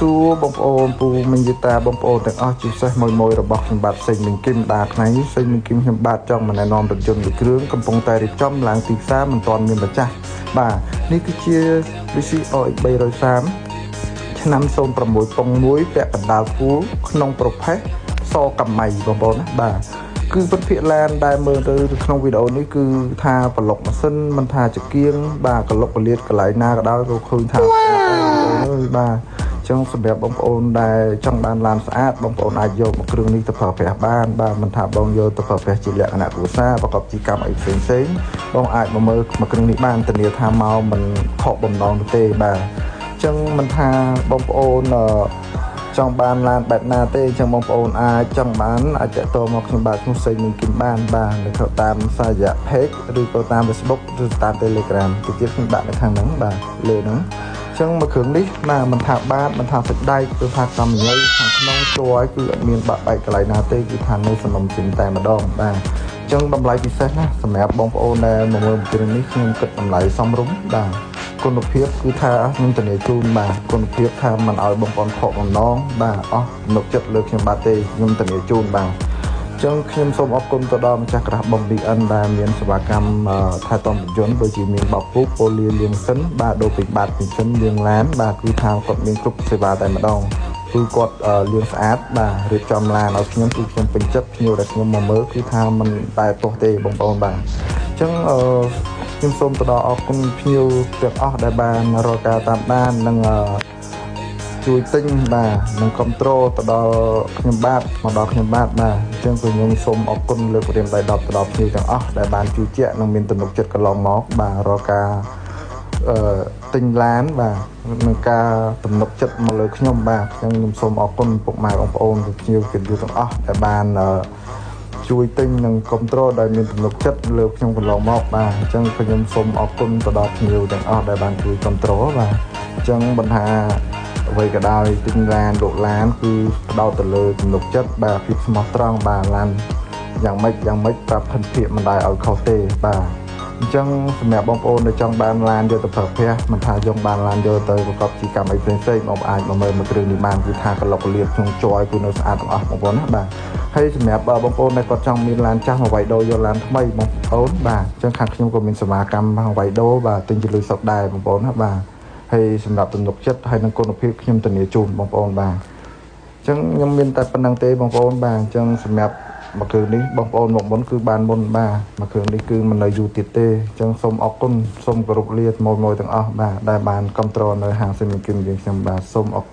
សួរបងប្អូនពូមិញយតាបងប្អូនទាំងអស់ជាពិសេសមួយរបស់ខ្ញុំបាទសេងមីងគឹមដាថ្ងៃនេះសេងមីងគឹមខ្ញុំបាទចង់មកណែនាំរថយន្តមួយគ្រឿងកំពុងតែរៀបចំឡើងទីផ្សារមិនទាន់មានម្ចាស់បាទនេះគឺជា VCOX 330ឆ្នាំ06ពង1ពាក់កណ្ដាលគូលក្នុងប្រភេទសកម្មៃបងប្អូនណាបាទគឺពិតភាគឡានដែលមើលទៅក្នុងវីដេអូនេះគឺថាប្លុកម៉ាស៊ីនមិនថាចង្គៀងបាទក្លុកកលៀតកន្លែងណាក៏ដោយក៏ឃើញថាបាទចឹងសម្រាប់បងប្អូនដែលចង់បានឡានស្អាតបងប្អូនអាចយកមកគ្រឿងនេះទៅប្រើប្រាស់បានបាទមិនថាបងយកទៅប្រើប្រាស់ជាលក្ខណៈគ្រួសារប្រកបជាកម្មអីផ្សេងបងអាចមកមើលមកគ្រឿងនេះបានធានាថាមកមិនខកបំណងទេបាទចឹងមិនថាបងប្អូនចង់បានឡានបែបណាទេអញ្ចឹងបងប្អូនអាចចង់បានអាចតាក់ទងមកខ្ញុំបាទខ្ញុំសេងមីងគឹមបានបាទនៅតាមសារយៈ page ឬក៏តាម Facebook ឬតាម Telegram ទៅទៀតខ្ញុំដាក់នៅខាងហ្នឹងបាទលើហ្នឹងអញ្ចឹងមកគ្រឿងនេះណាមិនថាបាតមិនថាសាច់ដែកឬថាកម្មញ៉ៃខាងក្នុងជួរគឺអត់មានបាក់បែកកន្លែងណាទេគឺថានៅសំណុំជិនតែម្ដងបាទអញ្ចឹងតម្លៃពិសេសណាសម្រាប់បងប្អូនដែលមកមើលគ្រឿងនេះខ្ញុំគិតតម្លៃសមរម្យបាទគុណភាពគឺថាខ្ញុំធានាជូនបាទគុណភាពថាមិនឲ្យបងប្អូនខកបំណងបាទអស់ទំនុកចិត្តលើខ្ញុំបាទទេខ្ញុំធានាជូនបាទអញ្ចឹងខ្ញុំសូមអរគុណទៅដល់ម្ចាស់ក្រាស់បំ BN ដែលមានសេវាកម្មថែទាំរថយន្តដូចជាមានបោកពុកប៉ូលីលាងសិនបាទដូរពេញបាតពេញសិនលាងឡានបាទគឺថាគាត់មានគ្រប់សេវាតែម្ដងគឺគាត់លាងស្អាតបាទរៀបចំឡានឲ្យខ្ញុំគឺខ្ញុំពេញចិត្តភ្ញៀវដែលខ្ញុំមកមើលគឺថាមិនតែទោះទេបងប្អូនបាទអញ្ចឹងខ្ញុំសូមទៅដល់អរគុណភ្ញៀវទាំងអស់ដែលបានរកការតាមដាននិងជួយទិញបាទនិងគ្រប់គ្រងទៅដល់ខ្ញុំបាទមកដល់ខ្ញុំបាទបាទអញ្ចឹងខ្ញុំសូមអរគុណលើកព្រាមដៃ10ទៅដល់ភ្ញៀវទាំងអស់ដែលបានជួយជាក់និងមានទំនុកចិត្តកន្លងមកបាទរកការទិញឡានបាទនឹងការទំនុកចិត្តមកលើខ្ញុំបាទអញ្ចឹងខ្ញុំសូមអរគុណពុកម៉ែបងប្អូនភ្ញៀវទាំងអស់ដែលបានជួយទិញនិងគ្រប់គ្រងដោយមានទំនុកចិត្តលើខ្ញុំកន្លងមកបាទអញ្ចឹងខ្ញុំសូមអរគុណទៅដល់ភ្ញៀវទាំងអស់ដែលបានជួយគ្រប់គ្រងបាទអញ្ចឹងបន្តថាអ្វីក៏ដោយទិញឡានលោកឡានគឺផ្ដោតទៅលើទំនុកចិត្តបាទភាពស្មោះត្រង់បាទឡានយ៉ាងម៉េចប្រាប់ភិនភាកមិនដែរឲ្យខុសទេបាទអញ្ចឹងសម្រាប់បងប្អូនដែលចង់បានឡានយកទៅប្រើប្រាស់មិនថាយកបានឡានយកទៅប្រកបជាកម្មអីផ្សេងបងអាចមកមើលមួយគ្រឿងនេះបានគឺថាក្លុកកលៀតក្នុងជ័យគឺនៅស្អាតទាំងអស់បងប្អូនណាបាទហើយសម្រាប់បងប្អូនដែលគាត់ចង់មានឡានចាស់មកវាយដូរយកឡានថ្មីបងប្អូនបាទអញ្ចឹងខាងខ្ញុំក៏មានសេវាកម្មមកវាយដូរបាទទិញជាលុយសុទ្ធដែរបងប្អូនណាបាទហើយសម្រាប់ទំនុកចិត្តហើយនឹងគុណភាពខ្ញុំធានាជូនបងប្អូនបាទអញ្ចឹងខ្ញុំមានតែប៉ុណ្្នឹងទេបងប្អូនបាទអញ្ចឹងសម្រាប់មកគ្រឿងនេះបងប្អូនមកមុនគឺបានមុនបាទមកគ្រឿងនេះគឺមិននៅយូរទៀតទេអញ្ចឹងសូមអរគុណសូមគោរពលាមួយទាំងអស់បាទដែលបានគ្រប់គ្រងនៅហាងសេមីគឹមយើងខ្ញុំបាទសូមអរគុណ